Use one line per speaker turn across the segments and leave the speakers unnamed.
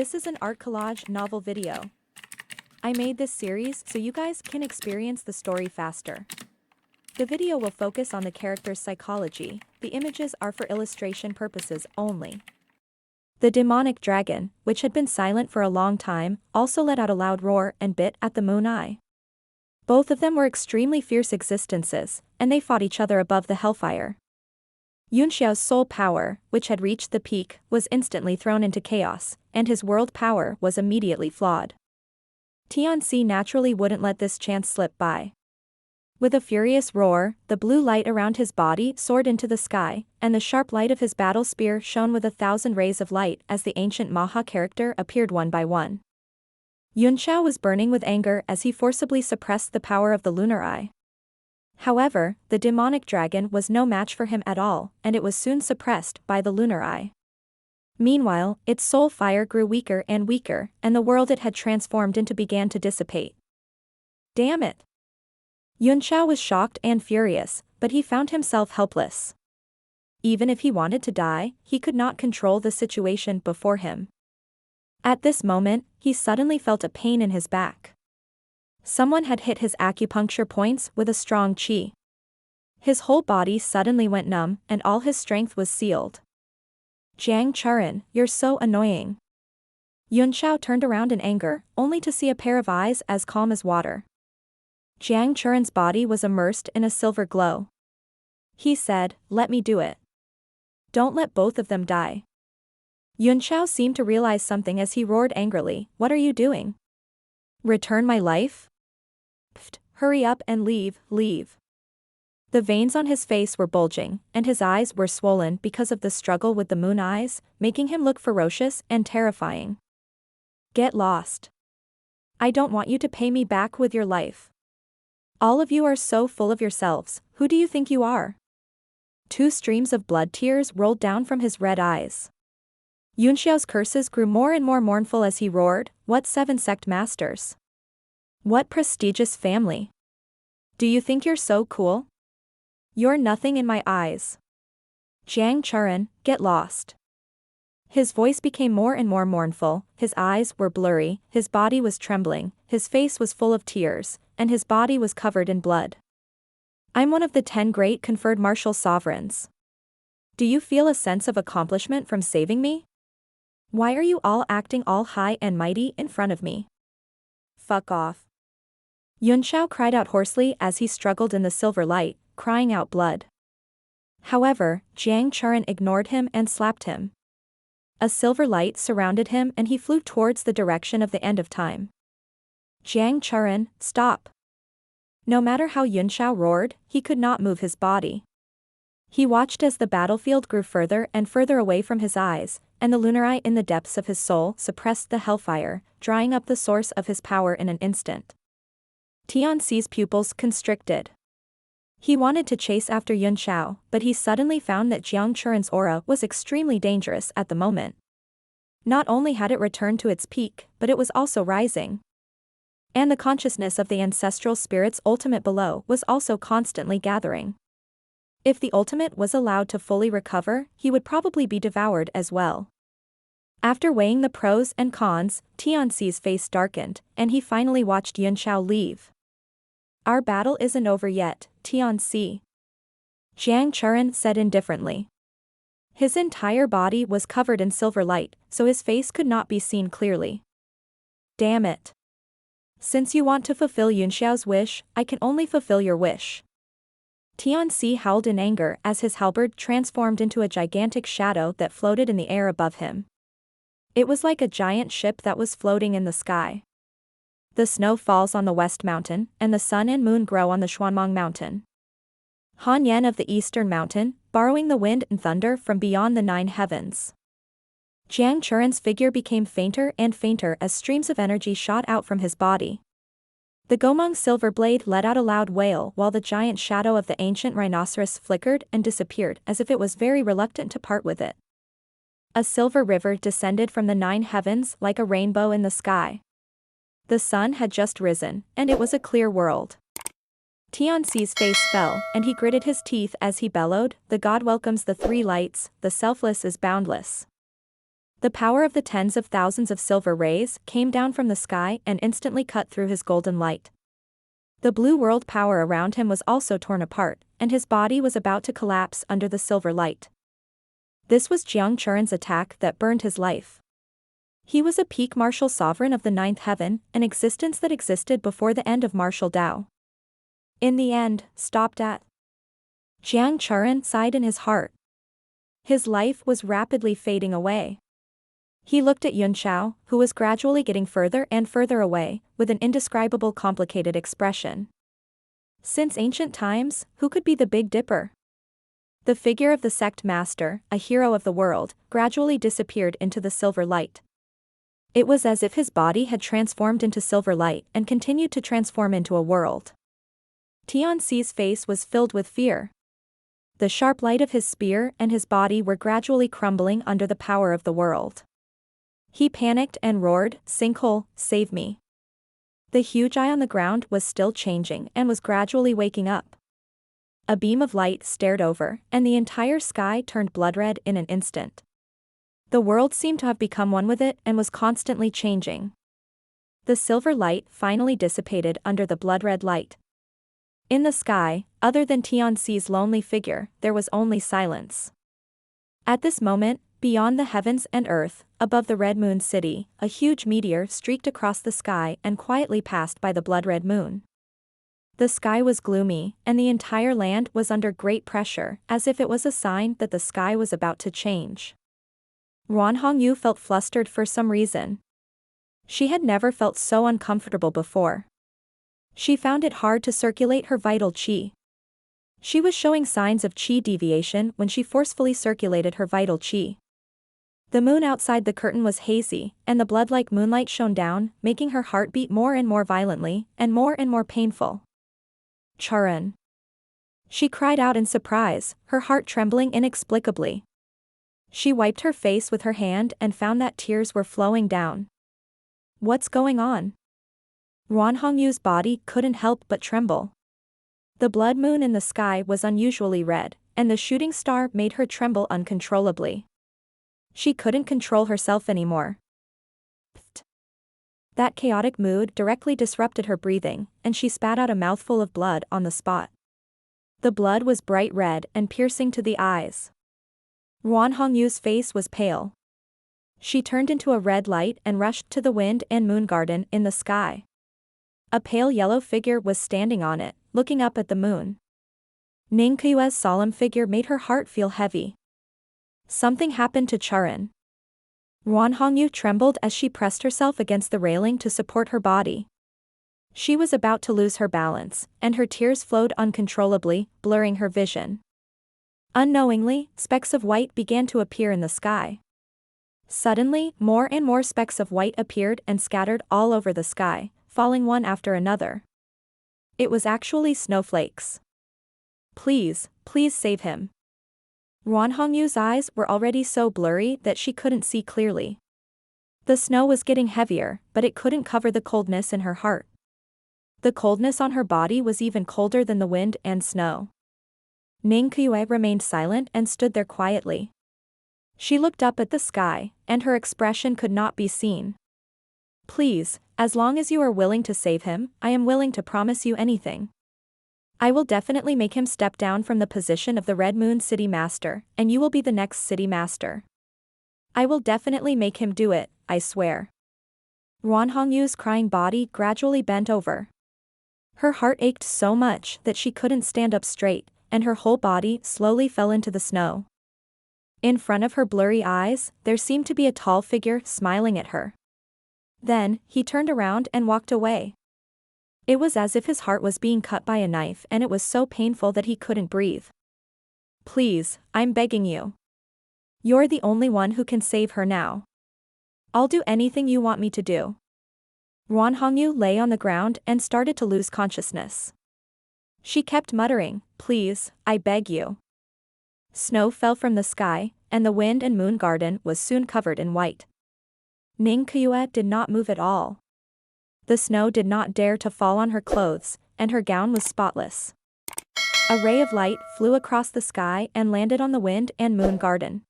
This is an art collage novel video. I made this series so you guys can experience the story faster. The video will focus on the character's psychology, the images are for illustration purposes only. The demonic dragon, which had been silent for a long time, also let out a loud roar and bit at the moon eye. Both of them were extremely fierce existences, and they fought each other above the hellfire. Yunxiao's soul power, which had reached the peak, was instantly thrown into chaos, and his world power was immediately flawed. Tianxi naturally wouldn't let this chance slip by. With a furious roar, the blue light around his body soared into the sky, and the sharp light of his battle spear shone with 1,000 rays of light as the ancient Maha character appeared one by one. Yunxiao was burning with anger as he forcibly suppressed the power of the lunar eye. However, the demonic dragon was no match for him at all, and it was soon suppressed by the lunar eye. Meanwhile, its soul fire grew weaker and weaker, and the world it had transformed into began to dissipate. Damn it! Yunxiao was shocked and furious, but he found himself helpless. Even if he wanted to die, he could not control the situation before him. At this moment, he suddenly felt a pain in his back. Someone had hit his acupuncture points with a strong qi. His whole body suddenly went numb, and all his strength was sealed. Jiang Churen, you're so annoying. Yunxiao turned around in anger, only to see a pair of eyes as calm as water. Jiang Churen's body was immersed in a silver glow. He said, "Let me do it. Don't let both of them die." Yunxiao seemed to realize something as he roared angrily, "What are you doing? Return my life? Pfft, hurry up and leave. The veins on his face were bulging, and his eyes were swollen because of the struggle with the moon eyes, making him look ferocious and terrifying. Get lost. I don't want you to pay me back with your life. All of you are so full of yourselves, who do you think you are?" 2 streams of blood tears rolled down from his red eyes. Yunxiao's curses grew more and more mournful as he roared, "What 7 sect masters? What prestigious family? Do you think you're so cool? You're nothing in my eyes. Jiang Churen, get lost." His voice became more and more mournful, his eyes were blurry, his body was trembling, his face was full of tears, and his body was covered in blood. "I'm one of the 10 great conferred martial sovereigns. Do you feel a sense of accomplishment from saving me? Why are you all acting all high and mighty in front of me? Fuck off." Yunxiao cried out hoarsely as he struggled in the silver light, crying out blood. However, Jiang Churen ignored him and slapped him. A silver light surrounded him and he flew towards the direction of the end of time. "Jiang Churen, stop." No matter how Yunxiao roared, he could not move his body. He watched as the battlefield grew further and further away from his eyes, and the lunar eye in the depths of his soul suppressed the hellfire, drying up the source of his power in an instant. Tianxi's pupils constricted. He wanted to chase after Yunxiao, but he suddenly found that Jiang Churen's aura was extremely dangerous at the moment. Not only had it returned to its peak, but it was also rising. And the consciousness of the ancestral spirit's ultimate below was also constantly gathering. If the ultimate was allowed to fully recover, he would probably be devoured as well. After weighing the pros and cons, Tianxi's face darkened, and he finally watched Yunxiao leave. "Our battle isn't over yet, Tianxi," Jiang Churen said indifferently. His entire body was covered in silver light, so his face could not be seen clearly. "Damn it. Since you want to fulfill Yunxiao's wish, I can only fulfill your wish." Tianxi howled in anger as his halberd transformed into a gigantic shadow that floated in the air above him. It was like a giant ship that was floating in the sky. The snow falls on the West Mountain, and the sun and moon grow on the Xuanmeng Mountain. Han Yan of the Eastern Mountain, borrowing the wind and thunder from beyond the 9 heavens. Jiang Churen's figure became fainter and fainter as streams of energy shot out from his body. The Gomeng silver blade let out a loud wail while the giant shadow of the ancient rhinoceros flickered and disappeared as if it was very reluctant to part with it. A silver river descended from the 9 heavens like a rainbow in the sky. The sun had just risen, and it was a clear world. Tianxi's face fell, and he gritted his teeth as he bellowed, "The god welcomes the 3 lights, the selfless is boundless." The power of the tens of thousands of silver rays came down from the sky and instantly cut through his golden light. The blue world power around him was also torn apart, and his body was about to collapse under the silver light. This was Jiang Churen's attack that burned his life. He was a peak martial sovereign of the ninth heaven, an existence that existed before the end of martial Tao. In the end, stopped at. Jiang Churen sighed in his heart. His life was rapidly fading away. He looked at Yun Chao, who was gradually getting further and further away, with an indescribable complicated expression. Since ancient times, who could be the Big Dipper? The figure of the sect master, a hero of the world, gradually disappeared into the silver light. It was as if his body had transformed into silver light and continued to transform into a world. Tianxi's face was filled with fear. The sharp light of his spear and his body were gradually crumbling under the power of the world. He panicked and roared, "Sinkhole, save me." The huge eye on the ground was still changing and was gradually waking up. A beam of light stared over, and the entire sky turned blood-red in an instant. The world seemed to have become one with it and was constantly changing. The silver light finally dissipated under the blood-red light. In the sky, other than Tianxi's lonely figure, there was only silence. At this moment, beyond the heavens and earth, above the Red Moon City, a huge meteor streaked across the sky and quietly passed by the blood-red moon. The sky was gloomy, and the entire land was under great pressure, as if it was a sign that the sky was about to change. Ruan Hongyu felt flustered for some reason. She had never felt so uncomfortable before. She found it hard to circulate her vital qi. She was showing signs of qi deviation when she forcefully circulated her vital qi. The moon outside the curtain was hazy, and the blood-like moonlight shone down, making her heart beat more and more violently, and more painful. "Churen!" She cried out in surprise, her heart trembling inexplicably. She wiped her face with her hand and found that tears were flowing down. "What's going on?" Ruan Hongyu's body couldn't help but tremble. The blood moon in the sky was unusually red, and the shooting star made her tremble uncontrollably. She couldn't control herself anymore. Pfft. That chaotic mood directly disrupted her breathing, and she spat out a mouthful of blood on the spot. The blood was bright red and piercing to the eyes. Ruan Hongyu's face was pale. She turned into a red light and rushed to the wind and moon garden in the sky. A pale yellow figure was standing on it, looking up at the moon. Ning Keyue's solemn figure made her heart feel heavy. Something happened to Churen. Ruan Hongyu trembled as she pressed herself against the railing to support her body. She was about to lose her balance, and her tears flowed uncontrollably, blurring her vision. Unknowingly, specks of white began to appear in the sky. Suddenly, more and more specks of white appeared and scattered all over the sky, falling one after another. It was actually snowflakes. Please save him." Ruan Hongyu's eyes were already so blurry that she couldn't see clearly. The snow was getting heavier, but it couldn't cover the coldness in her heart. The coldness on her body was even colder than the wind and snow. Ning Keyue remained silent and stood there quietly. She looked up at the sky, and her expression could not be seen. "Please, as long as you are willing to save him, I am willing to promise you anything. I will definitely make him step down from the position of the Red Moon City Master, and you will be the next City Master. I will definitely make him do it, I swear." Ruan Hongyu's crying body gradually bent over. Her heart ached so much that she couldn't stand up straight, and her whole body slowly fell into the snow. In front of her blurry eyes, there seemed to be a tall figure smiling at her. Then, he turned around and walked away. It was as if his heart was being cut by a knife, and it was so painful that he couldn't breathe. "Please, I'm begging you. You're the only one who can save her now. I'll do anything you want me to do." Ruan Hongyu lay on the ground and started to lose consciousness. She kept muttering, "Please, I beg you." Snow fell from the sky, and the wind and moon garden was soon covered in white. Ning Keyue did not move at all. The snow did not dare to fall on her clothes, and her gown was spotless. A ray of light flew across the sky and landed on the wind and moon garden.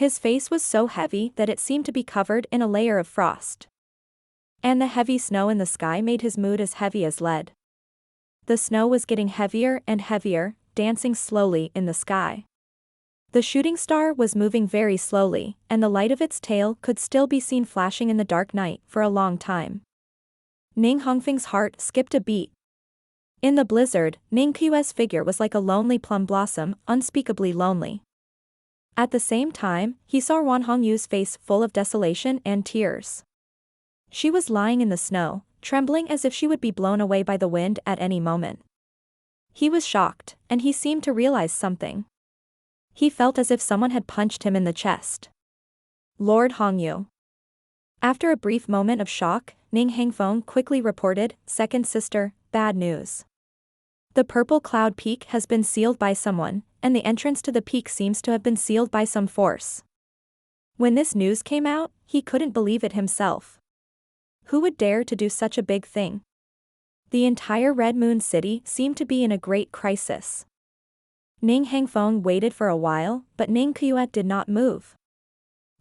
His face was so heavy that it seemed to be covered in a layer of frost. And the heavy snow in the sky made his mood as heavy as lead. The snow was getting heavier and heavier, dancing slowly in the sky. The shooting star was moving very slowly, and the light of its tail could still be seen flashing in the dark night for a long time. Ning Hongfeng's heart skipped a beat. In the blizzard, Ning Qiue's figure was like a lonely plum blossom, unspeakably lonely. At the same time, he saw Wan Hongyu's face full of desolation and tears. She was lying in the snow, trembling as if she would be blown away by the wind at any moment. He was shocked, and he seemed to realize something. He felt as if someone had punched him in the chest. Lord Hongyu. After a brief moment of shock, Ning Hangfeng quickly reported, "Second sister, bad news. The purple cloud peak has been sealed by someone, and the entrance to the peak seems to have been sealed by some force." When this news came out, he couldn't believe it himself. Who would dare to do such a big thing? The entire Red Moon City seemed to be in a great crisis. Ning Hangfeng waited for a while, but Ning Qiue did not move.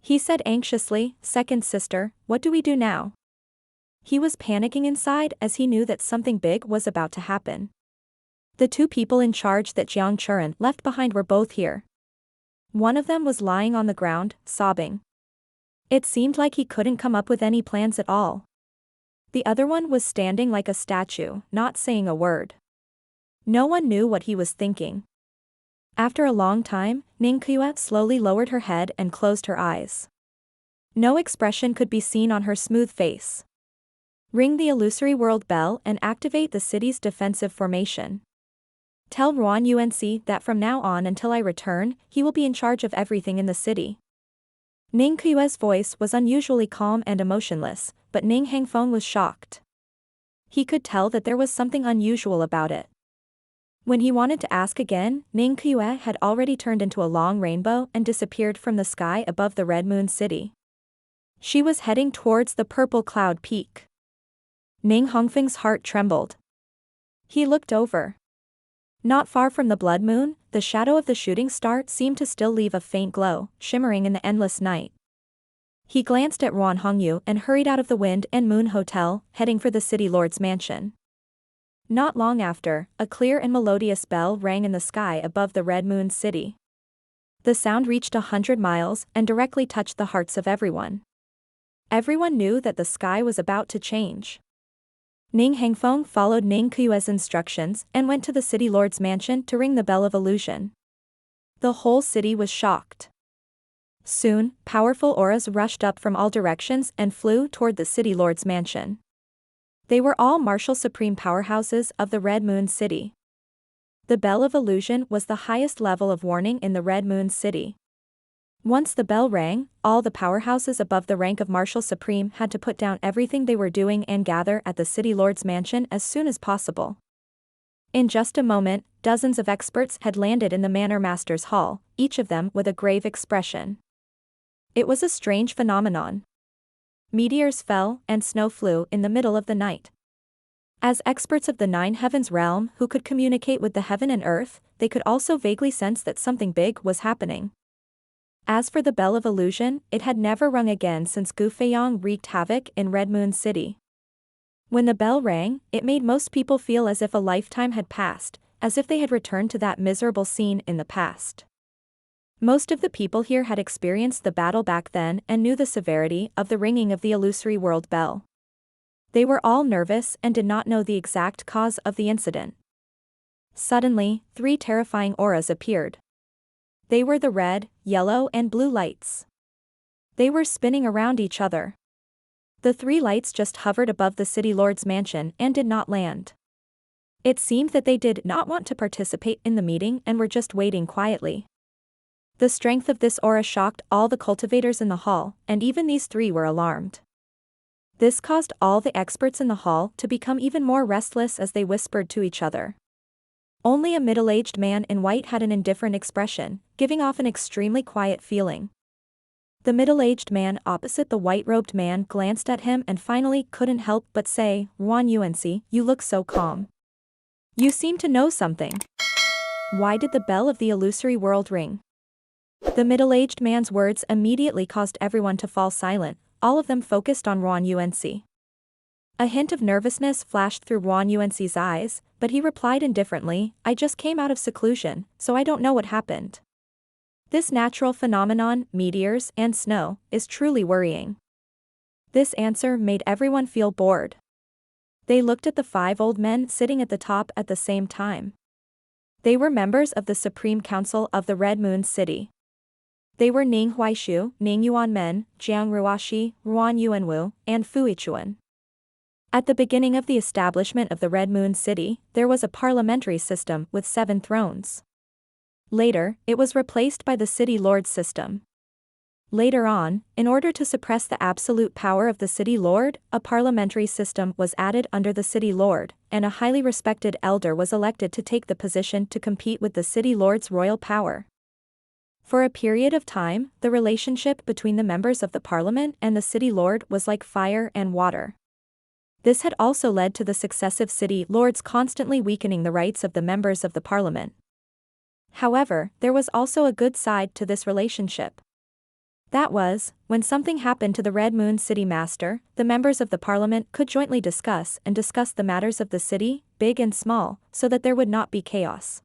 He said anxiously, "Second sister, what do we do now?" He was panicking inside as he knew that something big was about to happen. The two people in charge that Jiang Churan left behind were both here. One of them was lying on the ground, sobbing. It seemed like he couldn't come up with any plans at all. The other one was standing like a statue, not saying a word. No one knew what he was thinking. After a long time, Ning Qiue slowly lowered her head and closed her eyes. No expression could be seen on her smooth face. Ring the illusory world bell and activate the city's defensive formation. Tell Ruan Unc that from now on until I return, he will be in charge of everything in the city. Ning Qiue's voice was unusually calm and emotionless, but Ning Hangfeng was shocked. He could tell that there was something unusual about it. When he wanted to ask again, Ning Qiue had already turned into a long rainbow and disappeared from the sky above the Red Moon City. She was heading towards the purple cloud peak. Ning Hongfeng's heart trembled. He looked over. Not far from the blood moon, the shadow of the shooting star seemed to still leave a faint glow, shimmering in the endless night. He glanced at Ruan Hongyu and hurried out of the Wind and Moon Hotel, heading for the city lord's mansion. Not long after, a clear and melodious bell rang in the sky above the Red Moon City. The sound reached 100 miles and directly touched the hearts of everyone. Everyone knew that the sky was about to change. Ning Hangfeng followed Ning Qiue's instructions and went to the city lord's mansion to ring the bell of illusion. The whole city was shocked. Soon, powerful auras rushed up from all directions and flew toward the city lord's mansion. They were all martial supreme powerhouses of the Red Moon City. The Bell of Illusion was the highest level of warning in the Red Moon City. Once the bell rang, all the powerhouses above the rank of Martial Supreme had to put down everything they were doing and gather at the city lord's mansion as soon as possible. In just a moment, dozens of experts had landed in the Manor Master's Hall, each of them with a grave expression. It was a strange phenomenon. Meteors fell and snow flew in the middle of the night. As experts of the Nine Heavens realm who could communicate with the heaven and earth, they could also vaguely sense that something big was happening. As for the Bell of Illusion, it had never rung again since Gu Feiyong wreaked havoc in Red Moon City. When the bell rang, it made most people feel as if a lifetime had passed, as if they had returned to that miserable scene in the past. Most of the people here had experienced the battle back then and knew the severity of the ringing of the illusory world bell. They were all nervous and did not know the exact cause of the incident. Suddenly, 3 terrifying auras appeared. They were the red, yellow and blue lights. They were spinning around each other. The 3 lights just hovered above the city lord's mansion and did not land. It seemed that they did not want to participate in the meeting and were just waiting quietly. The strength of this aura shocked all the cultivators in the hall, and even these 3 were alarmed. This caused all the experts in the hall to become even more restless as they whispered to each other. Only a middle-aged man in white had an indifferent expression, giving off an extremely quiet feeling. The middle-aged man opposite the white-robed man glanced at him and finally couldn't help but say, "Ruan Unc, you look so calm. You seem to know something. Why did the bell of the illusory world ring?" The middle-aged man's words immediately caused everyone to fall silent, all of them focused on Ruan Unc. A hint of nervousness flashed through Ruan Unc's eyes, but he replied indifferently, "I just came out of seclusion, so I don't know what happened. This natural phenomenon, meteors and snow, is truly worrying." This answer made everyone feel bored. They looked at the 5 old men sitting at the top at the same time. They were members of the Supreme Council of the Red Moon City. They were Ning Huaishu, Ning Yuanmen, Jiang Ruashi, Ruan Yuanwu, and Fu Yichuan. At the beginning of the establishment of the Red Moon City, there was a parliamentary system with 7 thrones. Later, it was replaced by the city lord system. Later on, in order to suppress the absolute power of the city lord, a parliamentary system was added under the city lord, and a highly respected elder was elected to take the position to compete with the city lord's royal power. For a period of time, the relationship between the members of the parliament and the city lord was like fire and water. This had also led to the successive city lords constantly weakening the rights of the members of the parliament. However, there was also a good side to this relationship. That was, when something happened to the Red Moon City Master, the members of the parliament could jointly discuss the matters of the city, big and small, so that there would not be chaos.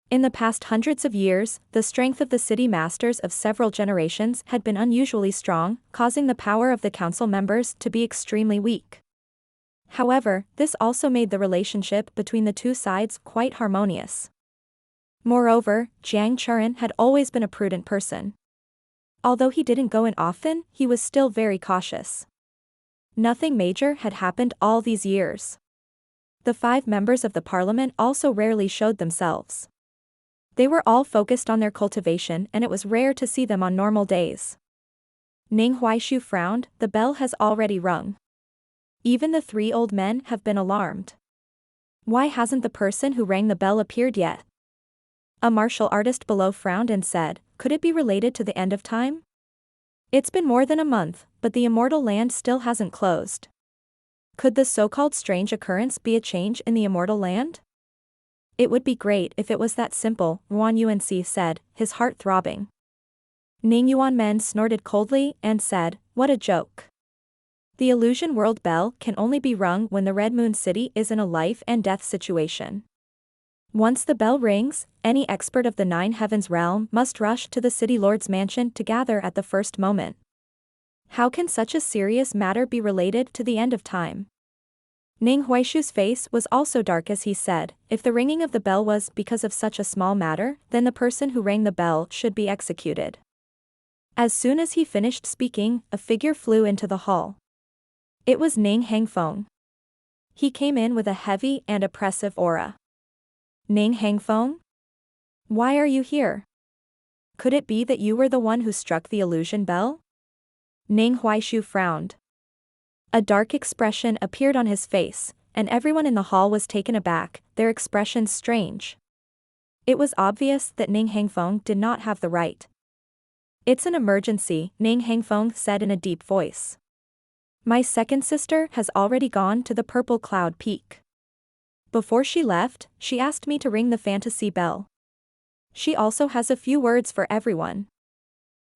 In the past hundreds of years, the strength of the city masters of several generations had been unusually strong, causing the power of the council members to be extremely weak. However, this also made the relationship between the two sides quite harmonious. Moreover, Jiang Churan had always been a prudent person. Although he didn't go in often, he was still very cautious. Nothing major had happened all these years. The 5 members of the parliament also rarely showed themselves. They were all focused on their cultivation and it was rare to see them on normal days. Ning Huaishu frowned, the bell has already rung. Even the 3 old men have been alarmed. Why hasn't the person who rang the bell appeared yet? A martial artist below frowned and said, could it be related to the end of time? It's been more than a month, but the immortal land still hasn't closed. Could the so-called strange occurrence be a change in the immortal land? It would be great if it was that simple, Ruan Unc said, his heart throbbing. Ning Yuanmen snorted coldly and said, what a joke. The illusion world bell can only be rung when the Red Moon City is in a life and death situation. Once the bell rings, any expert of the 9 heavens realm must rush to the city lord's mansion to gather at the first moment. How can such a serious matter be related to the end of time? Ning Huaishu's face was also dark as he said, if the ringing of the bell was because of such a small matter, then the person who rang the bell should be executed. As soon as he finished speaking, a figure flew into the hall. It was Ning Hangfeng. He came in with a heavy and oppressive aura. Ning Hangfeng? Why are you here? Could it be that you were the one who struck the illusion bell? Ning Huaishu frowned. A dark expression appeared on his face, and everyone in the hall was taken aback, their expressions strange. It was obvious that Ning Hangfeng did not have the right. It's an emergency, Ning Hangfeng said in a deep voice. My second sister has already gone to the Purple Cloud Peak. Before she left, she asked me to ring the fantasy bell. She also has a few words for everyone.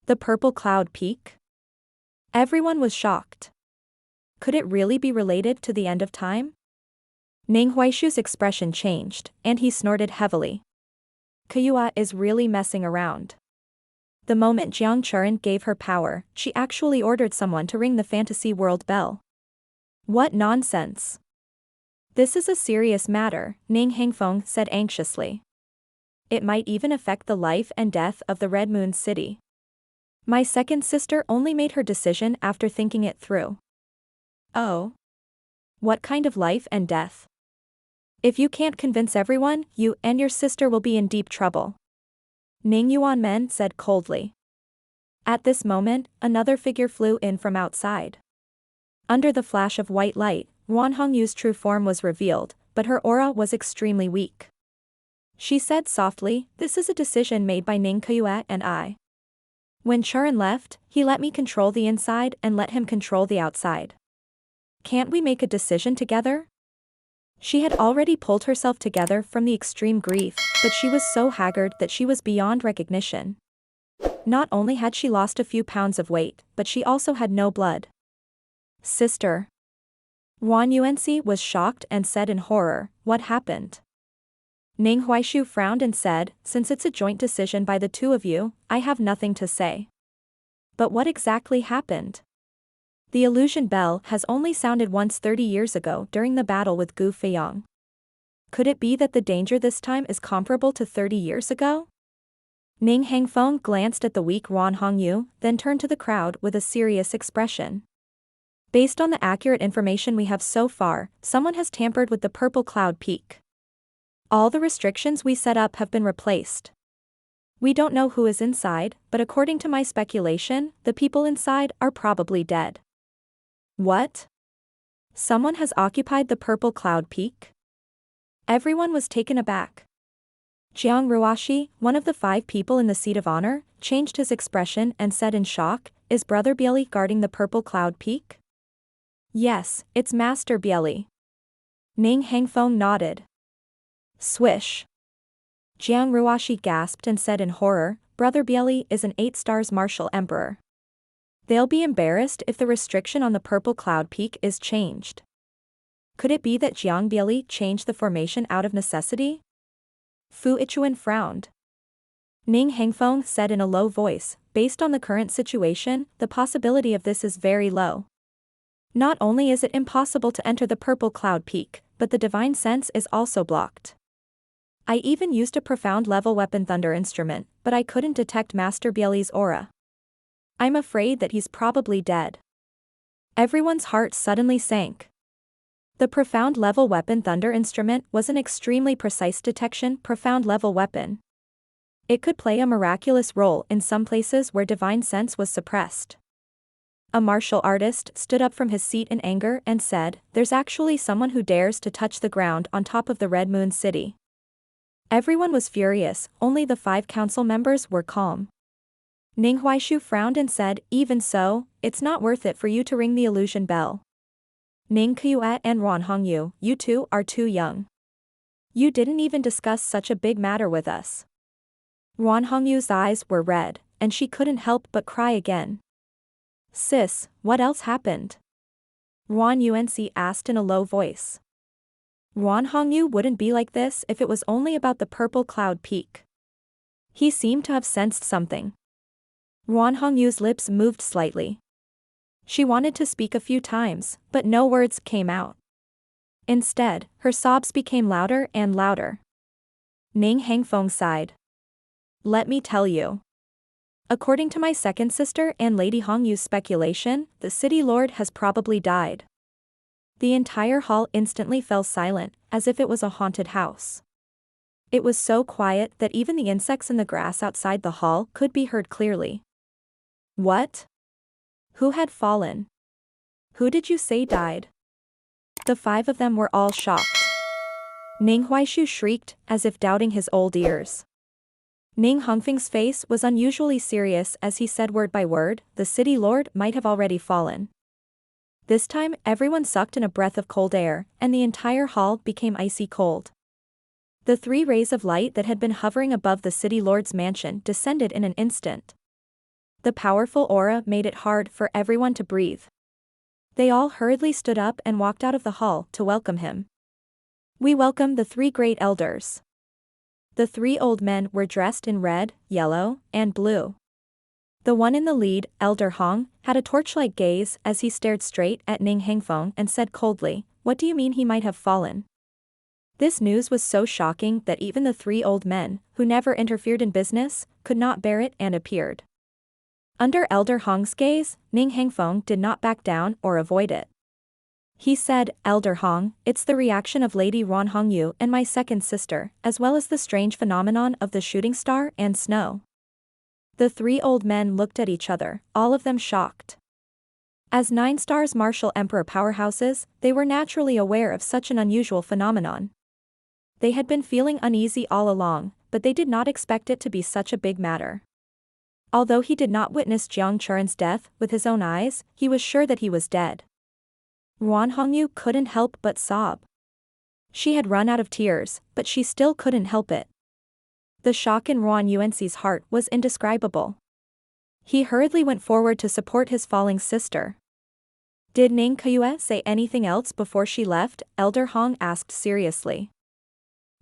The Purple Cloud Peak? Everyone was shocked. Could it really be related to the end of time? Ning Huaishu's expression changed, and he snorted heavily. Kayua is really messing around. The moment Jiang Churan gave her power, she actually ordered someone to ring the fantasy world bell. What nonsense. This is a serious matter, Ning Hangfeng said anxiously. It might even affect the life and death of the Red Moon City. My second sister only made her decision after thinking it through. Oh. What kind of life and death? If you can't convince everyone, you and your sister will be in deep trouble. Ning Yuanmen said coldly. At this moment, another figure flew in from outside. Under the flash of white light, Ruan Hongyu's true form was revealed, but her aura was extremely weak. She said softly, this is a decision made by Ning Kayua and I. When Churan left, he let me control the inside and let him control the outside. Can't we make a decision together? She had already pulled herself together from the extreme grief, but she was so haggard that she was beyond recognition. Not only had she lost a few pounds of weight, but she also had no blood. Sister. Wan Yuanxi was shocked and said in horror, "What happened?" Ning Huaishu frowned and said, "Since it's a joint decision by the two of you, I have nothing to say." But what exactly happened? The illusion bell has only sounded once 30 years ago during the battle with Gu Feiyang. Could it be that the danger this time is comparable to 30 years ago? Ning Hangfeng glanced at the weak Wan Hongyu, then turned to the crowd with a serious expression. Based on the accurate information we have so far, someone has tampered with the Purple Cloud Peak. All the restrictions we set up have been replaced. We don't know who is inside, but according to my speculation, the people inside are probably dead. What? Someone has occupied the Purple Cloud Peak? Everyone was taken aback. Jiang Ruashi, one of the 5 people in the seat of honor, changed his expression and said in shock, "Is Brother Bieli guarding the Purple Cloud Peak?" "Yes, it's Master Bieli." Ning Hangfeng nodded. Swish. Jiang Ruashi gasped and said in horror, "Brother Bieli is an 8 stars martial emperor. They'll be embarrassed if the restriction on the Purple Cloud Peak is changed." Could it be that Jiang Bieli changed the formation out of necessity? Fu Ichuan frowned. Ning Hangfeng said in a low voice, "Based on the current situation, the possibility of this is very low. Not only is it impossible to enter the Purple Cloud Peak, but the divine sense is also blocked. I even used a profound level weapon thunder instrument, but I couldn't detect Master Bieli's aura. I'm afraid that he's probably dead." Everyone's heart suddenly sank. The profound level weapon thunder instrument was an extremely precise detection profound level weapon. It could play a miraculous role in some places where divine sense was suppressed. A martial artist stood up from his seat in anger and said, "There's actually someone who dares to touch the ground on top of the Red Moon City." Everyone was furious, only the 5 council members were calm. Ning Huaishu frowned and said, "Even so, it's not worth it for you to ring the illusion bell. Ning Qiuet and Wan Hongyu, you two are too young. You didn't even discuss such a big matter with us." Wan Hongyu's eyes were red, and she couldn't help but cry again. "Sis, what else happened?" Wan Yuanxi asked in a low voice. Wan Hongyu wouldn't be like this if it was only about the Purple Cloud Peak. He seemed to have sensed something. Wan Hongyu's lips moved slightly. She wanted to speak a few times, but no words came out. Instead, her sobs became louder and louder. Ning Hangfeng sighed. "Let me tell you. According to my second sister and Lady Hongyu's speculation, the city lord has probably died." The entire hall instantly fell silent, as if it was a haunted house. It was so quiet that even the insects in the grass outside the hall could be heard clearly. "What? Who had fallen? Who did you say died?" The 5 of them were all shocked. Ning Huaishu shrieked, as if doubting his old ears. Ning Hongfeng's face was unusually serious as he said word by word, "The city lord might have already fallen." This time, everyone sucked in a breath of cold air, and the entire hall became icy cold. The 3 rays of light that had been hovering above the city lord's mansion descended in an instant. The powerful aura made it hard for everyone to breathe. They all hurriedly stood up and walked out of the hall to welcome him. "We welcome the 3 great elders." The 3 old men were dressed in red, yellow, and blue. The one in the lead, Elder Hong, had a torchlight gaze as he stared straight at Ning Hangfeng and said coldly, "What do you mean he might have fallen?" This news was so shocking that even the 3 old men, who never interfered in business, could not bear it and appeared. Under Elder Hong's gaze, Ning Hangfeng did not back down or avoid it. He said, "Elder Hong, it's the reaction of Lady Wan Hongyu and my second sister, as well as the strange phenomenon of the shooting star and snow." The 3 old men looked at each other, all of them shocked. As 9 stars martial emperor powerhouses, they were naturally aware of such an unusual phenomenon. They had been feeling uneasy all along, but they did not expect it to be such a big matter. Although he did not witness Jiang Churen's death with his own eyes, he was sure that he was dead. Wan Hongyu couldn't help but sob. She had run out of tears, but she still couldn't help it. The shock in Wan Yuanxi's heart was indescribable. He hurriedly went forward to support his falling sister. Did Ning Kuyue say anything else before she left? Elder Hong asked seriously.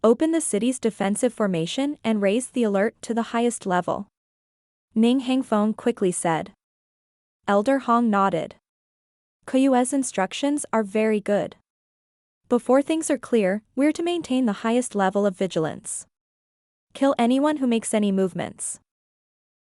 Open the city's defensive formation and raise the alert to the highest level. Ning Hangfeng quickly said. Elder Hong nodded. Kuyue's instructions are very good. Before things are clear, we're to maintain the highest level of vigilance. Kill anyone who makes any movements.